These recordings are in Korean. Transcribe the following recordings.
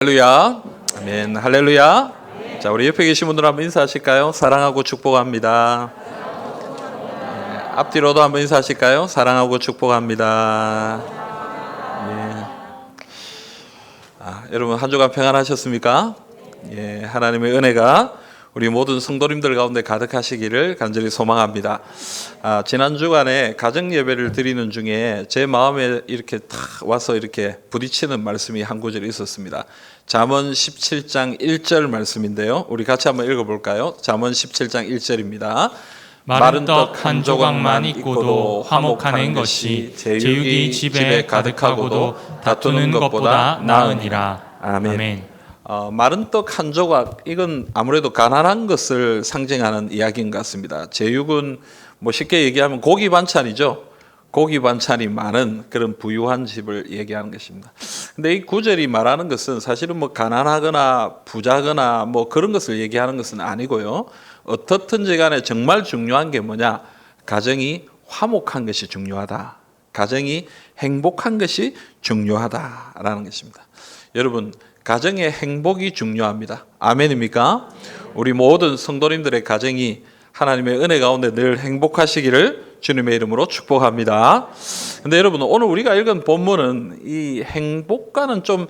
할렐루야. 아멘. 할렐루야. 자, 우리 옆에 계신 분들 한번 인사하실까요? 사랑하고 축복합니다. 앞뒤로도 한번 인사하실까요? 사랑하고 축복합니다. 여러분 한 주간 평안하셨습니까? 하나님의 은혜가 우리 모든 성도님들 가운데 가득하시기를 간절히 소망합니다. 지난 주간에 가정 예배를 드리는 중에 제 마음에 이렇게 탁 와서 이렇게 부딪히는 말씀이 한 구절 있었습니다. 잠언 17장 1절 말씀인데요. 우리 같이 한번 읽어볼까요? 잠언 17장 1절입니다. 마른 떡 한 조각만 있고도 화목하는 것이 제육이 집에 가득하고도 다투는 것보다 나으니라. 아멘. 마른 떡 한 조각, 이건 아무래도 가난한 것을 상징하는 이야기인 것 같습니다. 제육은 뭐 쉽게 얘기하면 고기 반찬이죠. 고기 반찬이 많은 그런 부유한 집을 얘기하는 것입니다. 근데 이 구절이 말하는 것은 사실은 뭐 가난하거나 부자거나 뭐 그런 것을 얘기하는 것은 아니고요. 어떻든지 간에 정말 중요한 게 뭐냐? 가정이 화목한 것이 중요하다. 가정이 행복한 것이 중요하다라는 것입니다. 여러분, 가정의 행복이 중요합니다. 아멘입니까? 우리 모든 성도님들의 가정이 하나님의 은혜 가운데 늘 행복하시기를 주님의 이름으로 축복합니다. 근데 여러분, 오늘 우리가 읽은 본문은 이 행복과는 좀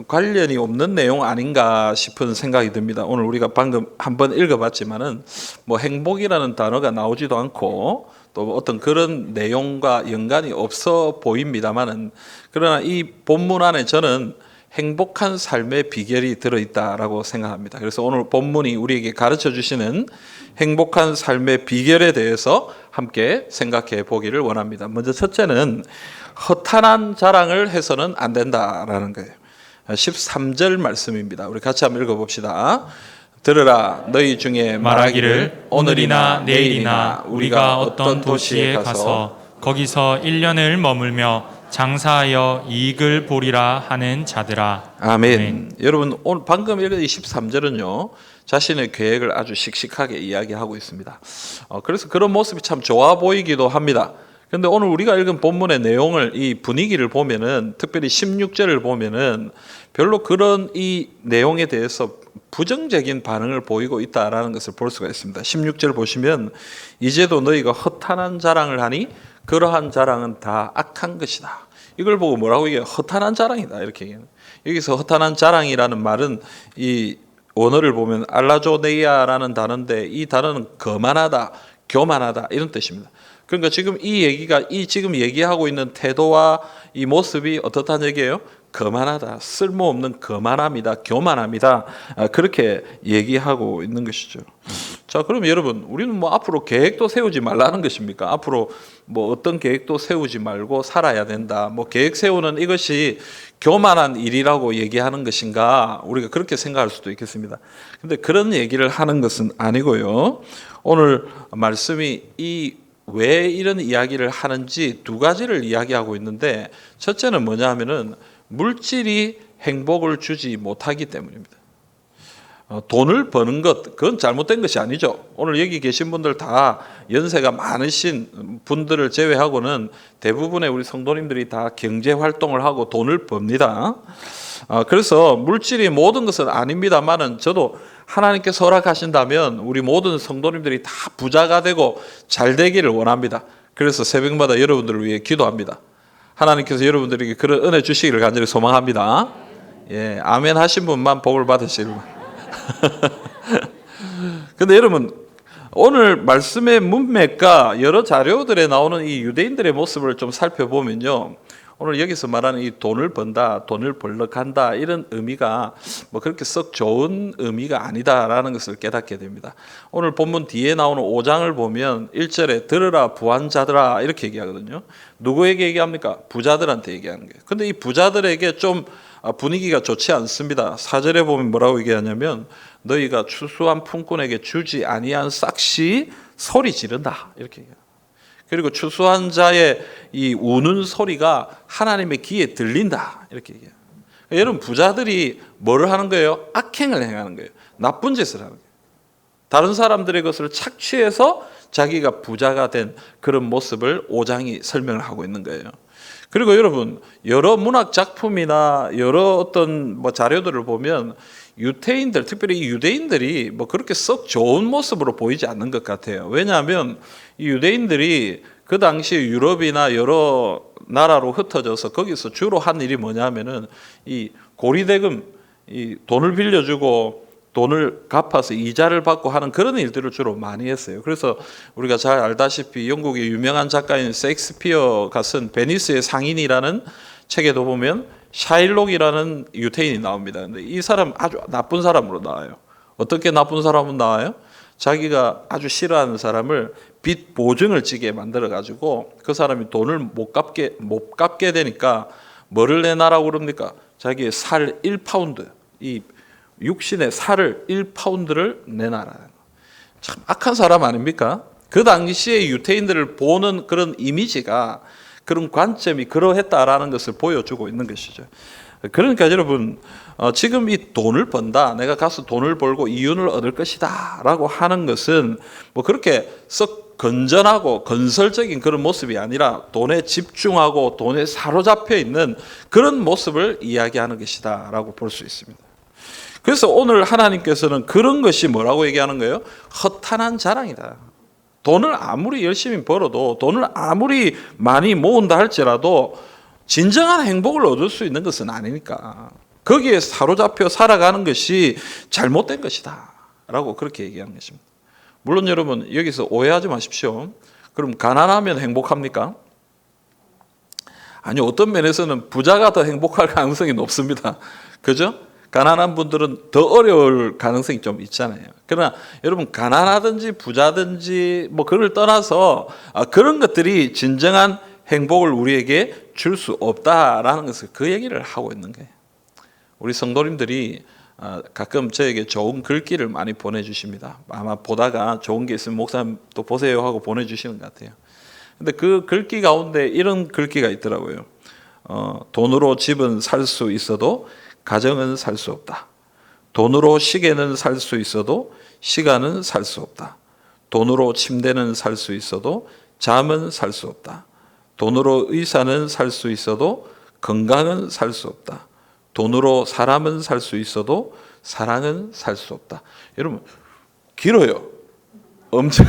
관련이 없는 내용 아닌가 싶은 생각이 듭니다. 오늘 우리가 방금 한번 읽어봤지만은 뭐 행복이라는 단어가 나오지도 않고 또 어떤 그런 내용과 연관이 없어 보입니다만은, 그러나 이 본문 안에 저는 행복한 삶의 비결이 들어있다라고 생각합니다. 그래서 오늘 본문이 우리에게 가르쳐 주시는 행복한 삶의 비결에 대해서 함께 생각해 보기를 원합니다. 먼저 첫째는 허탄한 자랑을 해서는 안 된다라는 거예요. 13절 말씀입니다. 우리 같이 한번 읽어봅시다. 들으라, 너희 중에 말하기를 오늘이나 내일이나 우리가 어떤 도시에 가서 거기서 1년을 머물며 장사하여 이익을 보리라 하는 자들아. 아멘. 여러분, 오늘 방금 읽은 23절은요 자신의 계획을 아주 씩씩하게 이야기하고 있습니다. 그래서 그런 모습이 참 좋아 보이기도 합니다. 그런데 오늘 우리가 읽은 본문의 내용을, 이 분위기를 보면은, 특별히 16절을 보면은 별로 그런 이 내용에 대해서 부정적인 반응을 보이고 있다라는 것을 볼 수가 있습니다. 16절 보시면, 이제도 너희가 허탄한 자랑을 하니 그러한 자랑은 다 악한 것이다. 이걸 보고 뭐라고 얘기해요? 허탄한 자랑이다, 이렇게 얘기해요. 여기서 허탄한 자랑이라는 말은 이 원어를 보면 알라조네이아라는 단어인데, 이 단어는 거만하다, 교만하다 이런 뜻입니다. 그러니까 지금 이 얘기가, 이 지금 얘기하고 있는 태도와 이 모습이 어떻다는 얘기예요? 거만하다, 쓸모없는 거만함이다, 교만함이다, 그렇게 얘기하고 있는 것이죠. 자, 그럼 여러분, 우리는 뭐 앞으로 계획도 세우지 말라는 것입니까? 앞으로 뭐 어떤 계획도 세우지 말고 살아야 된다, 뭐 계획 세우는 이것이 교만한 일이라고 얘기하는 것인가? 우리가 그렇게 생각할 수도 있겠습니다. 근데 그런 얘기를 하는 것은 아니고요. 오늘 말씀이 왜 이런 이야기를 하는지 두 가지를 이야기하고 있는데, 첫째는 뭐냐 하면은 물질이 행복을 주지 못하기 때문입니다. 돈을 버는 것, 그건 잘못된 것이 아니죠. 오늘 여기 계신 분들 다 연세가 많으신 분들을 제외하고는 대부분의 우리 성도님들이 다 경제 활동을 하고 돈을 법니다. 그래서 물질이 모든 것은 아닙니다만은, 저도 하나님께서 허락하신다면 우리 모든 성도님들이 다 부자가 되고 잘 되기를 원합니다. 그래서 새벽마다 여러분들을 위해 기도합니다. 하나님께서 여러분들에게 그런 은혜 주시기를 간절히 소망합니다. 아멘 하신 분만 복을 받으시길. 근데 여러분, 오늘 말씀의 문맥과 여러 자료들에 나오는 이 유대인들의 모습을 좀 살펴보면요, 오늘 여기서 말하는 이 돈을 번다, 돈을 벌럭한다, 이런 의미가 뭐 그렇게 썩 좋은 의미가 아니다라는 것을 깨닫게 됩니다. 오늘 본문 뒤에 나오는 5장을 보면 1절에 들으라 부한자들아 이렇게 얘기하거든요. 누구에게 얘기합니까? 부자들한테 얘기하는 거예요. 근데 이 부자들에게 좀 분위기가 좋지 않습니다. 4절에 보면 뭐라고 얘기하냐면, 너희가 추수한 품꾼에게 주지 아니한 싹시 소리 지른다, 이렇게 얘기해요. 그리고 추수한 자의 이 우는 소리가 하나님의 귀에 들린다, 이렇게 얘기해요. 여러분, 부자들이 뭐를 하는 거예요? 악행을 행하는 거예요. 나쁜 짓을 하는 거예요. 다른 사람들의 것을 착취해서 자기가 부자가 된 그런 모습을 5장이 설명을 하고 있는 거예요. 그리고 여러분 여러 문학 작품이나 여러 어떤 뭐 자료들을 보면 유태인들, 특별히 유대인들이 뭐 그렇게 썩 좋은 모습으로 보이지 않는 것 같아요. 왜냐하면 이 유대인들이 그 당시 유럽이나 여러 나라로 흩어져서 거기서 주로 한 일이 뭐냐면은 이 고리대금, 이 돈을 빌려주고 돈을 갚아서 이자를 받고 하는 그런 일들을 주로 많이 했어요. 그래서 우리가 잘 알다시피 영국의 유명한 작가인 셰익스피어가 쓴 베니스의 상인이라는 책에도 보면 샤일록이라는 유태인이 나옵니다. 근데 이 사람 아주 나쁜 사람으로 나와요. 어떻게 나쁜 사람은 나와요? 자기가 아주 싫어하는 사람을 빚 보증을 지게 만들어 가지고 그 사람이 돈을 못 갚게 되니까 뭐를 내놔라고 그럽니까? 자기의 살 1파운드, 이 육신의 살을 1파운드를 내놔라. 참 악한 사람 아닙니까? 그 당시에 유태인들을 보는 그런 이미지가, 그런 관점이 그러했다라는 것을 보여주고 있는 것이죠. 그러니까 여러분 지금 이 돈을 번다, 내가 가서 돈을 벌고 이윤을 얻을 것이다 라고 하는 것은 뭐 그렇게 썩 건전하고 건설적인 그런 모습이 아니라 돈에 집중하고 돈에 사로잡혀 있는 그런 모습을 이야기하는 것이다 라고 볼 수 있습니다. 그래서 오늘 하나님께서는 그런 것이 뭐라고 얘기하는 거예요? 허탄한 자랑이다. 돈을 아무리 열심히 벌어도, 돈을 아무리 많이 모은다 할지라도 진정한 행복을 얻을 수 있는 것은 아니니까 거기에 사로잡혀 살아가는 것이 잘못된 것이다 라고 그렇게 얘기하는 것입니다. 물론 여러분 여기서 오해하지 마십시오. 그럼 가난하면 행복합니까? 아니요, 어떤 면에서는 부자가 더 행복할 가능성이 높습니다. 그죠? 가난한 분들은 더 어려울 가능성이 좀 있잖아요. 그러나 여러분 가난하든지 부자든지 뭐 그걸 떠나서 그런 것들이 진정한 행복을 우리에게 줄 수 없다라는 것을 그 얘기를 하고 있는 거예요. 우리 성도님들이 가끔 저에게 좋은 글귀를 많이 보내주십니다. 아마 보다가 좋은 게 있으면 목사님 또 보세요 하고 보내주시는 것 같아요. 근데 그 글귀 가운데 이런 글귀가 있더라고요. 돈으로 집은 살 수 있어도 가정은 살 수 없다. 돈으로 시계는 살 수 있어도 시간은 살 수 없다. 돈으로 침대는 살 수 있어도 잠은 살 수 없다. 돈으로 의사는 살 수 있어도 건강은 살 수 없다. 돈으로 사람은 살 수 있어도 사랑은 살 수 없다. 여러분 길어요. 엄청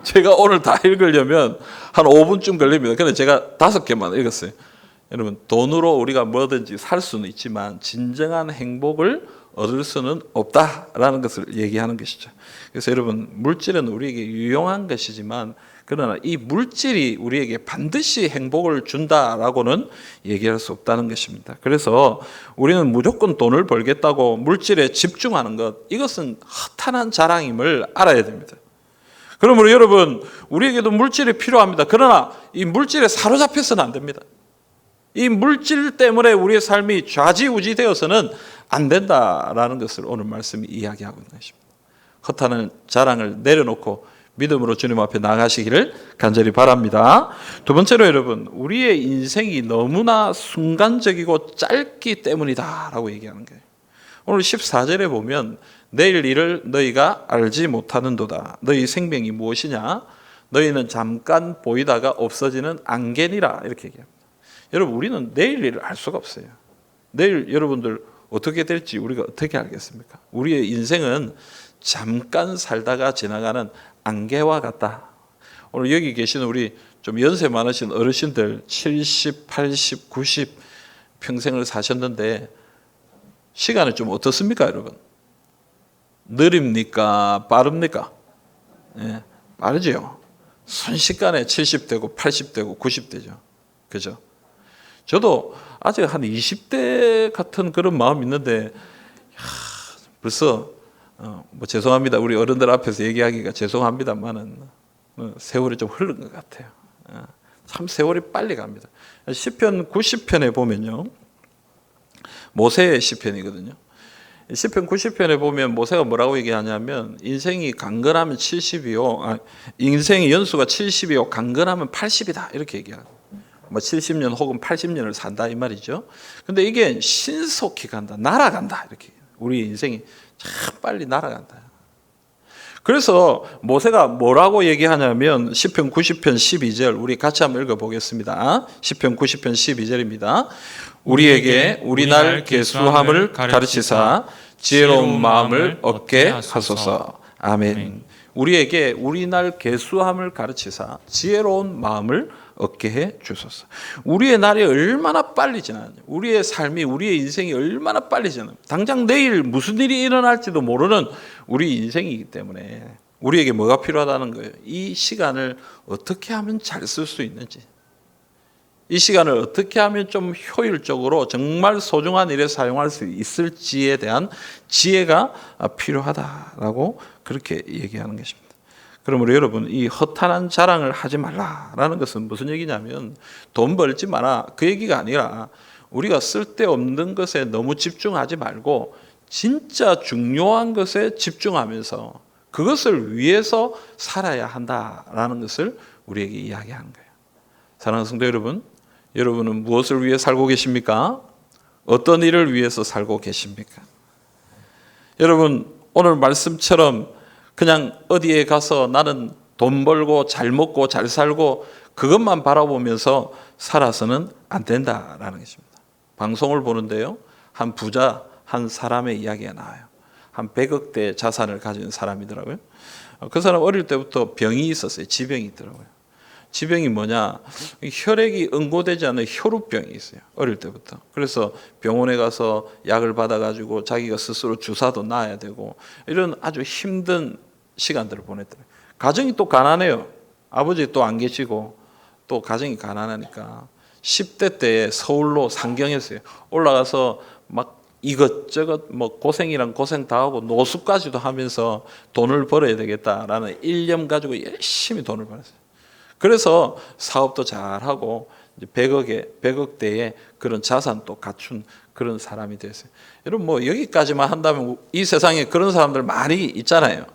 제가 오늘 다 읽으려면 한 5분쯤 걸립니다. 근데 제가 5개만 읽었어요. 여러분 돈으로 우리가 뭐든지 살 수는 있지만 진정한 행복을 얻을 수는 없다라는 것을 얘기하는 것이죠. 그래서 여러분 물질은 우리에게 유용한 것이지만 그러나 이 물질이 우리에게 반드시 행복을 준다라고는 얘기할 수 없다는 것입니다. 그래서 우리는 무조건 돈을 벌겠다고 물질에 집중하는 것, 이것은 허탄한 자랑임을 알아야 됩니다. 그러므로 여러분 우리에게도 물질이 필요합니다. 그러나 이 물질에 사로잡혀서는 안 됩니다. 이 물질 때문에 우리의 삶이 좌지우지 되어서는 안 된다라는 것을 오늘 말씀이 이야기하고 있는 것입니다. 허탄한 자랑을 내려놓고 믿음으로 주님 앞에 나가시기를 간절히 바랍니다. 두 번째로 여러분 우리의 인생이 너무나 순간적이고 짧기 때문이다라고 얘기하는 거예요. 오늘 14절에 보면 내일 일을 너희가 알지 못하는도다. 너희 생명이 무엇이냐? 너희는 잠깐 보이다가 없어지는 안개니라 이렇게 얘기합니다. 여러분 우리는 내일 일을 알 수가 없어요. 내일 여러분들 어떻게 될지 우리가 어떻게 알겠습니까? 우리의 인생은 잠깐 살다가 지나가는 안개와 같다. 오늘 여기 계신 우리 좀 연세 많으신 어르신들 70, 80, 90 평생을 사셨는데 시간이 좀 어떻습니까 여러분? 느립니까? 빠릅니까? 예, 빠르죠. 순식간에 70되고 80되고 90되죠. 그죠? 저도 아직 한 20대 같은 그런 마음이 있는데 벌써 뭐 죄송합니다. 우리 어른들 앞에서 얘기하기가 죄송합니다만은 세월이 좀 흐른 것 같아요. 참 세월이 빨리 갑니다. 시편 90편에 보면요. 모세의 시편이거든요. 시편 90편에 보면 모세가 뭐라고 얘기하냐면 인생이 강건하면 70이요. 인생의 연수가 70이요. 강건하면 80이다. 이렇게 얘기하고. 뭐 70년 혹은 80년을 산다 이 말이죠. 근데 이게 신속히 간다. 날아간다. 이렇게. 우리 인생이 참 빨리 날아간다. 그래서 모세가 뭐라고 얘기하냐면 시편 90편 12절 우리 같이 한번 읽어보겠습니다. 시편 90편 12절입니다. 우리에게 우리날 계수함을 가르치사 지혜로운 마음을 얻게 하소서. 아멘. 우리에게 우리날 계수함을 가르치사 지혜로운 마음을 얻게 해 주소서. 우리의 날이 얼마나 빨리 지나느냐, 우리의 삶이, 우리의 인생이 얼마나 빨리 지나느냐, 당장 내일 무슨 일이 일어날지도 모르는 우리 인생이기 때문에 우리에게 뭐가 필요하다는 거예요. 이 시간을 어떻게 하면 잘 쓸 수 있는지, 이 시간을 어떻게 하면 좀 효율적으로 정말 소중한 일에 사용할 수 있을지에 대한 지혜가 필요하다라고 그렇게 얘기하는 것입니다. 그러므로 여러분, 이 허탄한 자랑을 하지 말라라는 것은 무슨 얘기냐면 돈 벌지 마라 그 얘기가 아니라 우리가 쓸데없는 것에 너무 집중하지 말고 진짜 중요한 것에 집중하면서 그것을 위해서 살아야 한다라는 것을 우리에게 이야기하는 거예요. 사랑하는 성도 여러분, 여러분은 무엇을 위해 살고 계십니까? 어떤 일을 위해서 살고 계십니까? 여러분, 오늘 말씀처럼 그냥 어디에 가서 나는 돈 벌고 잘 먹고 잘 살고 그것만 바라보면서 살아서는 안 된다라는 것입니다. 방송을 보는데요, 한 부자 한 사람의 이야기가 나와요. 한 100억대 자산을 가진 사람이더라고요. 그 사람 어릴 때부터 병이 있었어요. 지병이 있더라고요. 지병이 뭐냐, 혈액이 응고되지 않는 혈우병이 있어요. 어릴 때부터. 그래서 병원에 가서 약을 받아가지고 자기가 스스로 주사도 놔야 되고 이런 아주 힘든 시간들을 보냈더라고요. 가정이 또 가난해요. 아버지 또 안 계시고 또 가정이 가난하니까 10대 때에 서울로 상경했어요. 올라가서 막 이것저것 뭐 고생이랑 고생 다 하고 노숙까지도 하면서 돈을 벌어야 되겠다라는 일념 가지고 열심히 돈을 벌었어요. 그래서 사업도 잘하고 100억대의 그런 자산도 갖춘 그런 사람이 됐어요. 여러분, 뭐 여기까지만 한다면 이 세상에 그런 사람들 많이 있잖아요.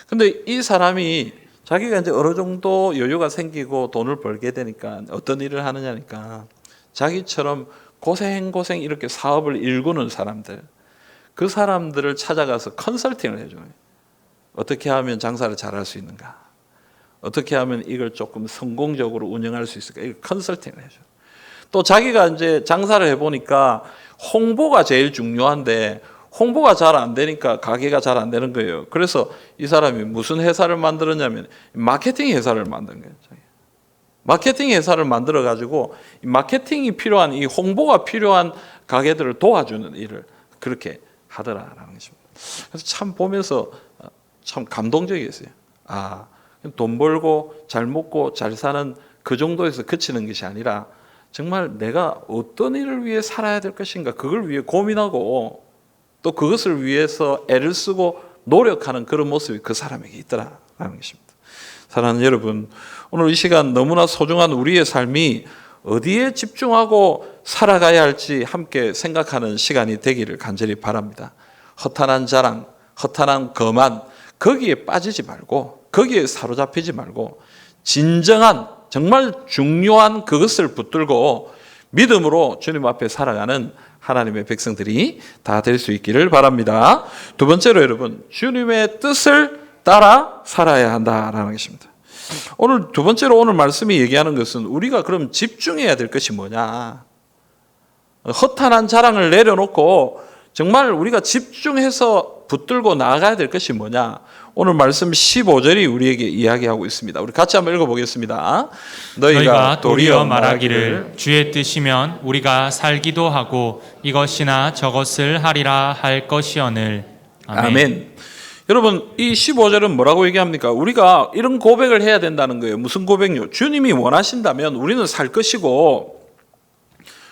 근데 이 사람이 자기가 이제 어느 정도 여유가 생기고 돈을 벌게 되니까 어떤 일을 하느냐니까 자기처럼 고생 이렇게 사업을 일구는 사람들, 그 사람들을 찾아가서 컨설팅을 해줘요. 어떻게 하면 장사를 잘할 수 있는가? 어떻게 하면 이걸 조금 성공적으로 운영할 수 있을까? 이걸 컨설팅을 해줘요. 또 자기가 이제 장사를 해보니까 홍보가 제일 중요한데 홍보가 잘 안 되니까 가게가 잘 안 되는 거예요. 그래서 이 사람이 무슨 회사를 만들었냐면 마케팅 회사를 만든 거예요. 마케팅 회사를 만들어 가지고 마케팅이 필요한, 이 홍보가 필요한 가게들을 도와주는 일을 그렇게 하더라라는 것입니다. 그래서 참 보면서 참 감동적이었어요. 아, 돈 벌고 잘 먹고 잘 사는 그 정도에서 그치는 것이 아니라 정말 내가 어떤 일을 위해 살아야 될 것인가, 그걸 위해 고민하고 또 그것을 위해서 애를 쓰고 노력하는 그런 모습이 그 사람에게 있더라라는 것입니다. 사랑하는 여러분, 오늘 이 시간 너무나 소중한 우리의 삶이 어디에 집중하고 살아가야 할지 함께 생각하는 시간이 되기를 간절히 바랍니다. 허탄한 자랑, 허탄한 거만, 거기에 빠지지 말고, 거기에 사로잡히지 말고 진정한 정말 중요한 그것을 붙들고 믿음으로 주님 앞에 살아가는 하나님의 백성들이 다 될 수 있기를 바랍니다. 두 번째로 여러분, 주님의 뜻을 따라 살아야 한다라는 것입니다. 오늘 두 번째로 오늘 말씀이 얘기하는 것은 우리가 그럼 집중해야 될 것이 뭐냐, 허탄한 자랑을 내려놓고 정말 우리가 집중해서 붙들고 나아가야 될 것이 뭐냐, 오늘 말씀 15절이 우리에게 이야기하고 있습니다. 우리 같이 한번 읽어보겠습니다. 너희가 도리어 말하기를 주의 뜻이면 우리가 살기도 하고 이것이나 저것을 하리라 할 것이오늘. 아멘. 여러분, 이 15절은 뭐라고 얘기합니까? 우리가 이런 고백을 해야 된다는 거예요. 무슨 고백요? 주님이 원하신다면 우리는 살 것이고,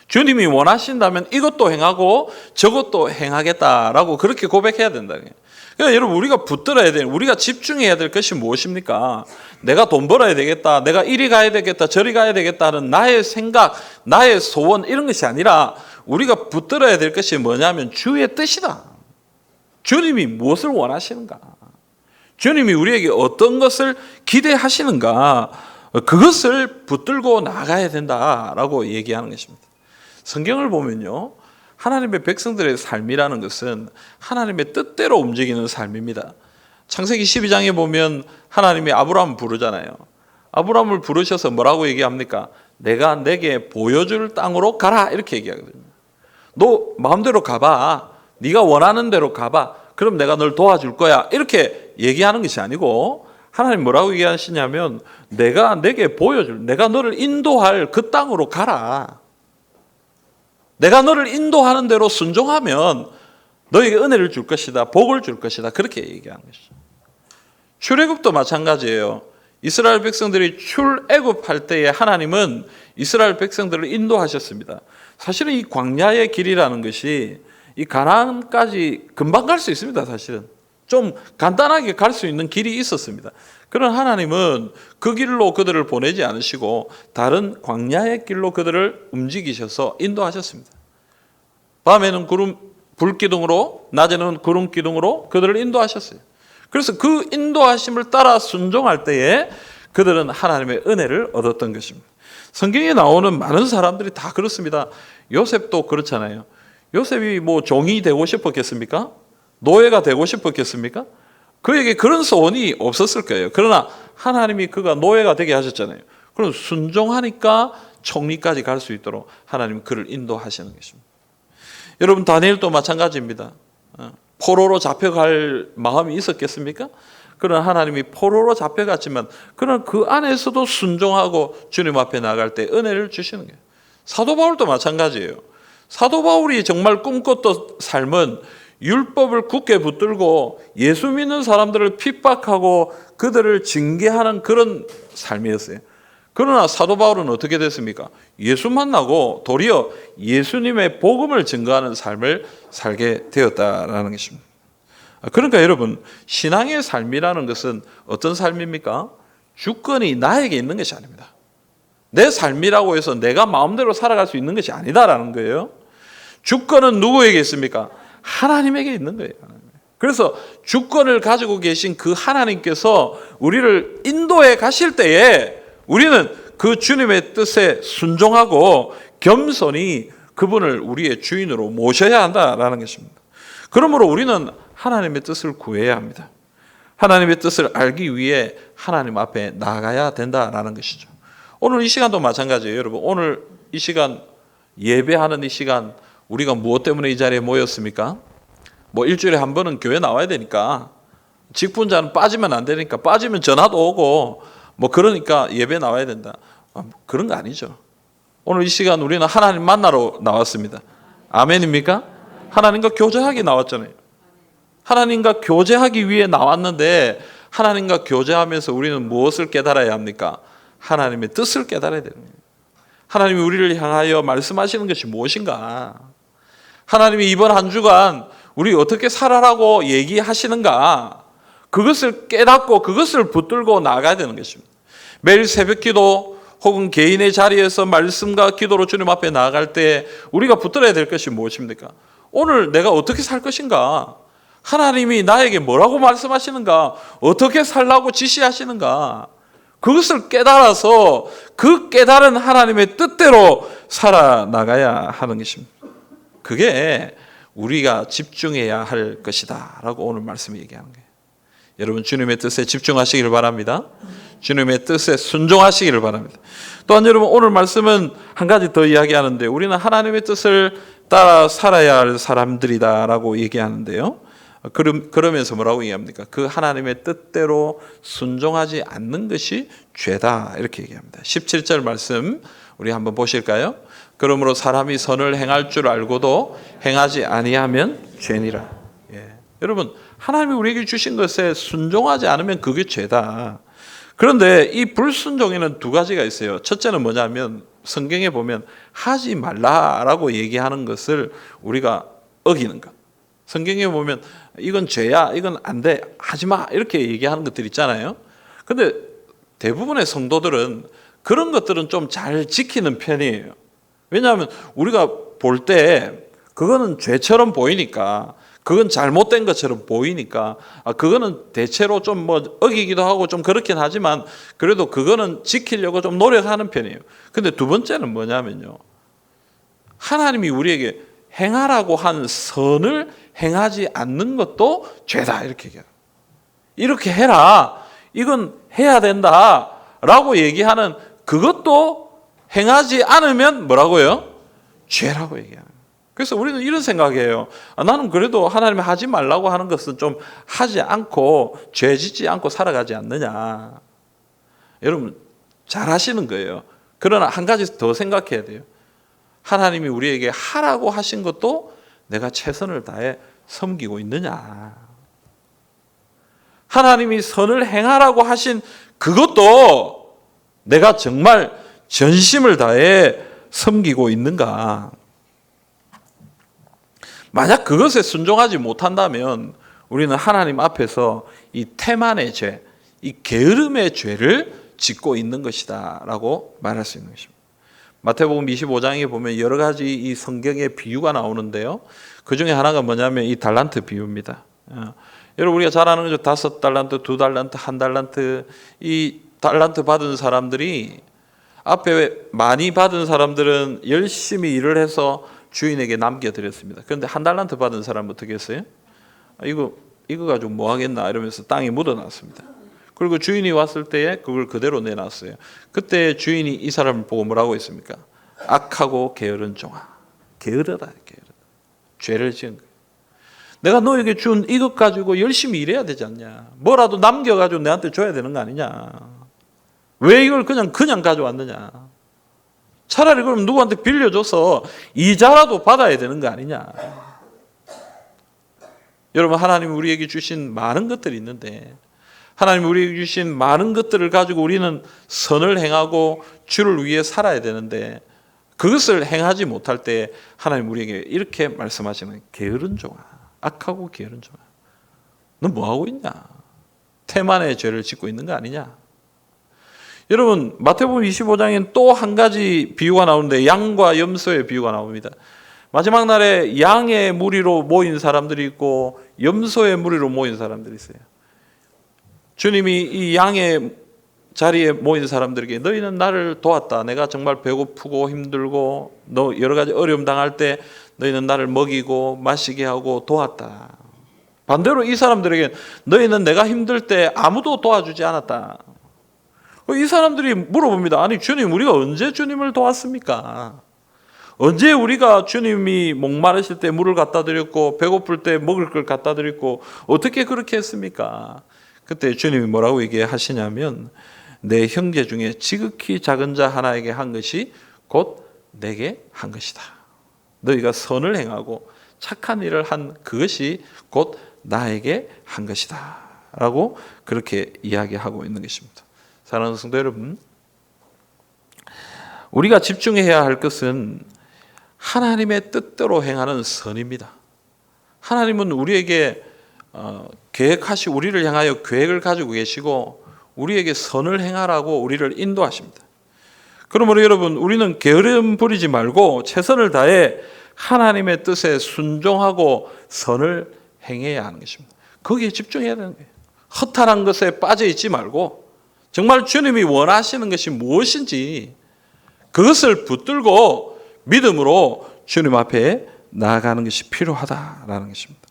주님이 원하신다면 이것도 행하고 저것도 행하겠다라고 그렇게 고백해야 된다는 거예요. 그러니까 여러분, 우리가 붙들어야 될, 우리가 집중해야 될 것이 무엇입니까? 내가 돈 벌어야 되겠다, 내가 이리 가야 되겠다, 저리 가야 되겠다는 나의 생각, 나의 소원, 이런 것이 아니라 우리가 붙들어야 될 것이 뭐냐면 주의 뜻이다. 주님이 무엇을 원하시는가? 주님이 우리에게 어떤 것을 기대하시는가? 그것을 붙들고 나가야 된다라고 얘기하는 것입니다. 성경을 보면요, 하나님의 백성들의 삶이라는 것은 하나님의 뜻대로 움직이는 삶입니다. 창세기 12장에 보면 하나님이 아브라함을 부르잖아요. 아브라함을 부르셔서 뭐라고 얘기합니까? 내가 내게 보여줄 땅으로 가라 이렇게 얘기하거든요. 너 마음대로 가봐. 네가 원하는 대로 가봐. 그럼 내가 널 도와줄 거야. 이렇게 얘기하는 것이 아니고 하나님 뭐라고 얘기하시냐면 내가 내게 보여줄, 내가 너를 인도할 그 땅으로 가라. 내가 너를 인도하는 대로 순종하면 너에게 은혜를 줄 것이다. 복을 줄 것이다. 그렇게 얘기하는 것이죠. 출애굽도 마찬가지예요. 이스라엘 백성들이 출애굽할 때에 하나님은 이스라엘 백성들을 인도하셨습니다. 사실은 이 광야의 길이라는 것이 이 가나안까지 금방 갈 수 있습니다. 사실은 좀 간단하게 갈 수 있는 길이 있었습니다. 그런 하나님은 그 길로 그들을 보내지 않으시고 다른 광야의 길로 그들을 움직이셔서 인도하셨습니다. 밤에는 불기둥으로, 낮에는 구름기둥으로 그들을 인도하셨어요. 그래서 그 인도하심을 따라 순종할 때에 그들은 하나님의 은혜를 얻었던 것입니다. 성경에 나오는 많은 사람들이 다 그렇습니다. 요셉도 그렇잖아요. 요셉이 뭐 종이 되고 싶었겠습니까? 노예가 되고 싶었겠습니까? 그에게 그런 소원이 없었을 거예요. 그러나 하나님이 그가 노예가 되게 하셨잖아요. 그럼 순종하니까 총리까지 갈 수 있도록 하나님은 그를 인도하시는 것입니다. 여러분 다니엘도 마찬가지입니다. 포로로 잡혀갈 마음이 있었겠습니까? 그러나 하나님이 포로로 잡혀갔지만 그러나 그 안에서도 순종하고 주님 앞에 나갈 때 은혜를 주시는 거예요. 사도 바울도 마찬가지예요. 사도 바울이 정말 꿈꿨던 삶은 율법을 굳게 붙들고 예수 믿는 사람들을 핍박하고 그들을 징계하는 그런 삶이었어요. 그러나 사도 바울은 어떻게 됐습니까? 예수 만나고 도리어 예수님의 복음을 증거하는 삶을 살게 되었다라는 것입니다. 그러니까 여러분, 신앙의 삶이라는 것은 어떤 삶입니까? 주권이 나에게 있는 것이 아닙니다. 내 삶이라고 해서 내가 마음대로 살아갈 수 있는 것이 아니다라는 거예요. 주권은 누구에게 있습니까? 하나님에게 있는 거예요. 그래서 주권을 가지고 계신 그 하나님께서 우리를 인도해 가실 때에 우리는 그 주님의 뜻에 순종하고 겸손히 그분을 우리의 주인으로 모셔야 한다라는 것입니다. 그러므로 우리는 하나님의 뜻을 구해야 합니다. 하나님의 뜻을 알기 위해 하나님 앞에 나가야 된다라는 것이죠. 오늘 이 시간도 마찬가지예요. 여러분, 오늘 이 시간 예배하는 이 시간 우리가 무엇 때문에 이 자리에 모였습니까? 뭐 일주일에 한 번은 교회 나와야 되니까, 직분자는 빠지면 안 되니까, 빠지면 전화도 오고 뭐 그러니까 예배 나와야 된다. 그런 거 아니죠. 오늘 이 시간 우리는 하나님 만나러 나왔습니다. 아멘입니까? 하나님과 교제하기 나왔잖아요. 하나님과 교제하기 위해 나왔는데 하나님과 교제하면서 우리는 무엇을 깨달아야 합니까? 하나님의 뜻을 깨달아야 되는 거예요. 하나님이 우리를 향하여 말씀하시는 것이 무엇인가? 하나님이 이번 한 주간 우리 어떻게 살아라고 얘기하시는가? 그것을 깨닫고 그것을 붙들고 나가야 되는 것입니다. 매일 새벽기도 혹은 개인의 자리에서 말씀과 기도로 주님 앞에 나아갈 때 우리가 붙들어야 될 것이 무엇입니까? 오늘 내가 어떻게 살 것인가? 하나님이 나에게 뭐라고 말씀하시는가? 어떻게 살라고 지시하시는가? 그것을 깨달아서 그 깨달은 하나님의 뜻대로 살아나가야 하는 것입니다. 그게 우리가 집중해야 할 것이다 라고 오늘 말씀이 얘기하는 거예요. 여러분, 주님의 뜻에 집중하시기를 바랍니다. 주님의 뜻에 순종하시기를 바랍니다. 또한 여러분, 오늘 말씀은 한 가지 더 이야기하는데 우리는 하나님의 뜻을 따라 살아야 할 사람들이다 라고 얘기하는데요. 그러면서 뭐라고 얘기합니까? 그 하나님의 뜻대로 순종하지 않는 것이 죄다 이렇게 얘기합니다. 17절 말씀 우리 한번 보실까요? 그러므로 사람이 선을 행할 줄 알고도 행하지 아니하면 죄니라. 여러분, 하나님이 우리에게 주신 것에 순종하지 않으면 그게 죄다. 그런데 이 불순종에는 두 가지가 있어요. 첫째는 뭐냐면 성경에 보면 하지 말라라고 얘기하는 것을 우리가 어기는 것. 성경에 보면 이건 죄야, 이건 안 돼, 하지 마 이렇게 얘기하는 것들 있잖아요. 근데 대부분의 성도들은 그런 것들은 좀 잘 지키는 편이에요. 왜냐하면 우리가 볼 때 그거는 죄처럼 보이니까, 그건 잘못된 것처럼 보이니까, 그거는 대체로 좀 뭐 어기기도 하고 좀 그렇긴 하지만 그래도 그거는 지키려고 좀 노력하는 편이에요. 근데 두 번째는 뭐냐면요, 하나님이 우리에게 행하라고 한 선을 행하지 않는 것도 죄다 이렇게 얘기해요. 이렇게 해라. 이건 해야 된다라고 얘기하는 그것도 행하지 않으면 뭐라고요? 죄라고 얘기해요. 그래서 우리는 이런 생각이에요. 나는 그래도 하나님이 하지 말라고 하는 것은 좀 하지 않고 죄 짓지 않고 살아가지 않느냐. 여러분 잘 하시는 거예요. 그러나 한 가지 더 생각해야 돼요. 하나님이 우리에게 하라고 하신 것도 내가 최선을 다해 섬기고 있느냐. 하나님이 선을 행하라고 하신 그것도 내가 정말 전심을 다해 섬기고 있는가. 만약 그것에 순종하지 못한다면 우리는 하나님 앞에서 이 태만의 죄, 이 게으름의 죄를 짓고 있는 것이다 라고 말할 수 있는 것입니다. 마태복음 25장에 보면 여러 가지 이 성경의 비유가 나오는데요. 그 중에 하나가 뭐냐면 이 달란트 비유입니다. 여러분 우리가 잘 아는 거죠. 5달란트, 2달란트, 1달란트. 이 달란트 받은 사람들이 앞에 많이 받은 사람들은 열심히 일을 해서 주인에게 남겨드렸습니다. 그런데 1달란트 받은 사람은 어떻게 했어요? 이거 가지고 뭐 하겠나 이러면서 땅에 묻어놨습니다. 그리고 주인이 왔을 때에 그걸 그대로 내놨어요. 그때 주인이 이 사람을 보고 뭐라고 했습니까? 악하고 게으른 종아. 게으르다. 죄를 지은 거예요. 내가 너에게 준 이것 가지고 열심히 일해야 되지 않냐. 뭐라도 남겨가지고 내한테 줘야 되는 거 아니냐. 왜 이걸 그냥 가져왔느냐. 차라리 그럼 누구한테 빌려줘서 이자라도 받아야 되는 거 아니냐. 여러분 하나님이 우리에게 주신 많은 것들이 있는데 하나님이 우리에게 주신 많은 것들을 가지고 우리는 선을 행하고 주를 위해 살아야 되는데 그것을 행하지 못할 때 하나님 우리에게 이렇게 말씀하시는 게으른 종아. 악하고 게으른 종아. 너 뭐하고 있냐. 태만의 죄를 짓고 있는 거 아니냐. 여러분 마태복음 25장엔 또 한 가지 비유가 나오는데 양과 염소의 비유가 나옵니다. 마지막 날에 양의 무리로 모인 사람들이 있고 염소의 무리로 모인 사람들이 있어요. 주님이 이 양의 자리에 모인 사람들에게 너희는 나를 도왔다. 내가 정말 배고프고 힘들고 너 여러 가지 어려움 당할 때 너희는 나를 먹이고 마시게 하고 도왔다. 반대로 이 사람들에게 너희는 내가 힘들 때 아무도 도와주지 않았다. 이 사람들이 물어봅니다. 아니 주님 우리가 언제 주님을 도왔습니까? 언제 우리가 주님이 목마르실 때 물을 갖다 드렸고 배고플 때 먹을 걸 갖다 드렸고 어떻게 그렇게 했습니까? 그때 주님이 뭐라고 얘기하시냐면 내 형제 중에 지극히 작은 자 하나에게 한 것이 곧 내게 한 것이다. 너희가 선을 행하고 착한 일을 한 그것이 곧 나에게 한 것이다 라고 그렇게 이야기하고 있는 것입니다. 사랑하는 성도 여러분, 우리가 집중해야 할 것은 하나님의 뜻대로 행하는 선입니다. 하나님은 우리에게 계획하시 우리를 향하여 계획을 가지고 계시고 우리에게 선을 행하라고 우리를 인도하십니다. 그러므로 여러분 우리는 게으름 부리지 말고 최선을 다해 하나님의 뜻에 순종하고 선을 행해야 하는 것입니다. 거기에 집중해야 되는 거예요. 허탄한 것에 빠져 있지 말고 정말 주님이 원하시는 것이 무엇인지 그것을 붙들고 믿음으로 주님 앞에 나아가는 것이 필요하다라는 것입니다.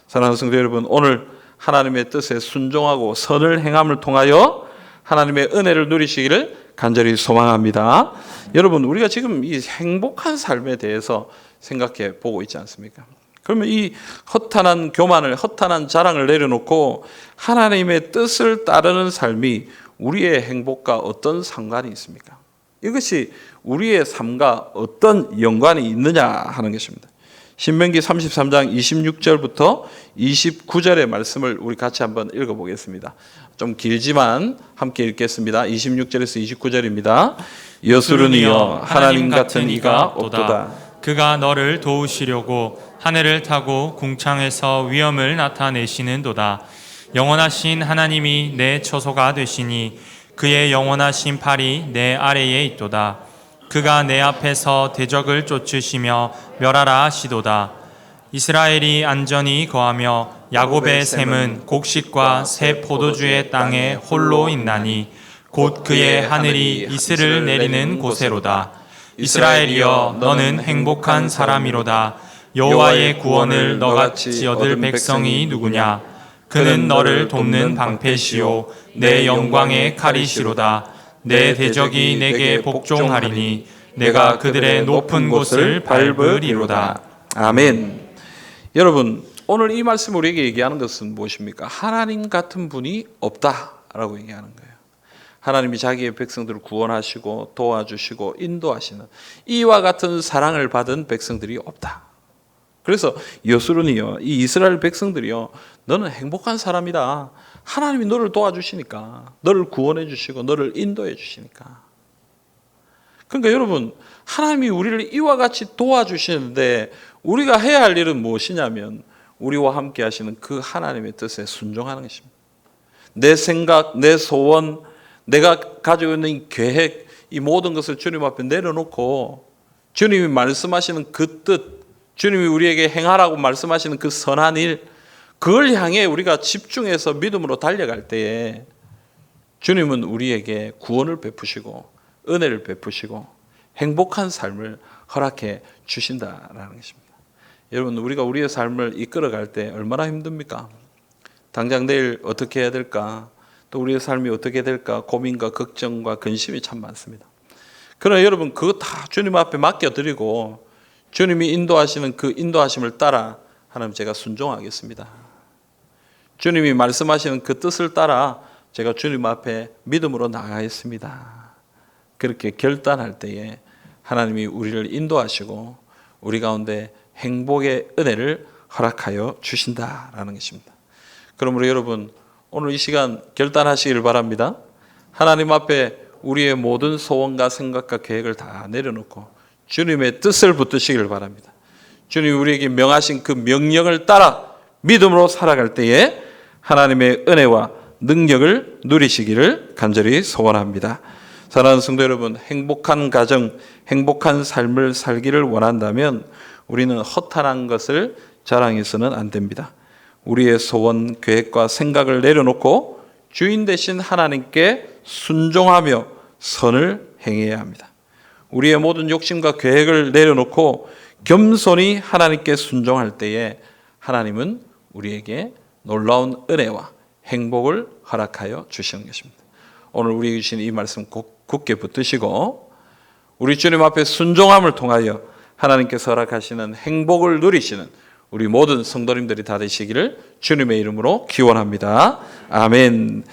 사랑하는 성도 여러분, 오늘 하나님의 뜻에 순종하고 선을 행함을 통하여 하나님의 은혜를 누리시기를 간절히 소망합니다. 여러분, 우리가 지금 이 행복한 삶에 대해서 생각해 보고 있지 않습니까? 그러면 이 허탄한 교만을, 허탄한 자랑을 내려놓고 하나님의 뜻을 따르는 삶이 우리의 행복과 어떤 상관이 있습니까? 이것이 우리의 삶과 어떤 연관이 있느냐 하는 것입니다. 신명기 33장 26절부터 29절의 말씀을 우리 같이 한번 읽어보겠습니다. 좀 길지만 함께 읽겠습니다. 26절에서 29절입니다. 여수르니여 하나님 같은 이가 없도다. 그가 너를 도우시려고 하늘을 타고 궁창에서 위엄을 나타내시는도다. 영원하신 하나님이 내 처소가 되시니 그의 영원하신 팔이 내 아래에 있도다. 그가 내 앞에서 대적을 쫓으시며 멸하라 하시도다. 이스라엘이 안전히 거하며 야곱의 샘은 곡식과 새 포도주의 땅에 홀로 있나니 곧 그의 하늘이 이슬을 내리는 곳에로다. 이스라엘이여 너는 행복한 사람이로다. 여호와의 구원을 너같이 얻을 백성이 누구냐? 그는 너를 돕는 방패시요 내 영광의 칼이시로다. 내 대적이 내게 복종하리니 내가 그들의 높은 곳을 밟으리로다. 아멘. 여러분, 오늘 이 말씀 우리에게 얘기하는 것은 무엇입니까? 하나님 같은 분이 없다라고 얘기하는 거예요. 하나님이 자기의 백성들을 구원하시고 도와주시고 인도하시는 이와 같은 사랑을 받은 백성들이 없다. 그래서 여수론이요, 이 이스라엘 백성들이요, 너는 행복한 사람이다. 하나님이 너를 도와주시니까, 너를 구원해 주시고 너를 인도해 주시니까. 그러니까 여러분, 하나님이 우리를 이와 같이 도와주시는데 우리가 해야 할 일은 무엇이냐면 우리와 함께 하시는 그 하나님의 뜻에 순종하는 것입니다. 내 생각, 내 소원, 내가 가지고 있는 이 계획, 이 모든 것을 주님 앞에 내려놓고 주님이 말씀하시는 그 뜻, 주님이 우리에게 행하라고 말씀하시는 그 선한 일, 그걸 향해 우리가 집중해서 믿음으로 달려갈 때에 주님은 우리에게 구원을 베푸시고 은혜를 베푸시고 행복한 삶을 허락해 주신다라는 것입니다. 여러분, 우리가 우리의 삶을 이끌어갈 때 얼마나 힘듭니까? 당장 내일 어떻게 해야 될까? 또 우리의 삶이 어떻게 될까? 고민과 걱정과 근심이 참 많습니다. 그러나 여러분, 그거 다 주님 앞에 맡겨드리고 주님이 인도하시는 그 인도하심을 따라 하나님, 제가 순종하겠습니다. 주님이 말씀하시는 그 뜻을 따라 제가 주님 앞에 믿음으로 나가겠습니다. 그렇게 결단할 때에 하나님이 우리를 인도하시고 우리 가운데 행복의 은혜를 허락하여 주신다라는 것입니다. 그러므로 여러분, 오늘 이 시간 결단하시길 바랍니다. 하나님 앞에 우리의 모든 소원과 생각과 계획을 다 내려놓고 주님의 뜻을 붙드시길 바랍니다. 주님이 우리에게 명하신 그 명령을 따라 믿음으로 살아갈 때에 하나님의 은혜와 능력을 누리시기를 간절히 소원합니다. 사랑하는 성도 여러분, 행복한 가정, 행복한 삶을 살기를 원한다면 우리는 허탄한 것을 자랑해서는 안 됩니다. 우리의 소원, 계획과 생각을 내려놓고 주인 되신 하나님께 순종하며 선을 행해야 합니다. 우리의 모든 욕심과 계획을 내려놓고 겸손히 하나님께 순종할 때에 하나님은 우리에게 놀라운 은혜와 행복을 허락하여 주시는 것입니다. 오늘 우리에게 주신 이 말씀 굳게 붙드시고 우리 주님 앞에 순종함을 통하여 하나님께서 허락하시는 행복을 누리시는 우리 모든 성도님들이 다 되시기를 주님의 이름으로 기원합니다. 아멘.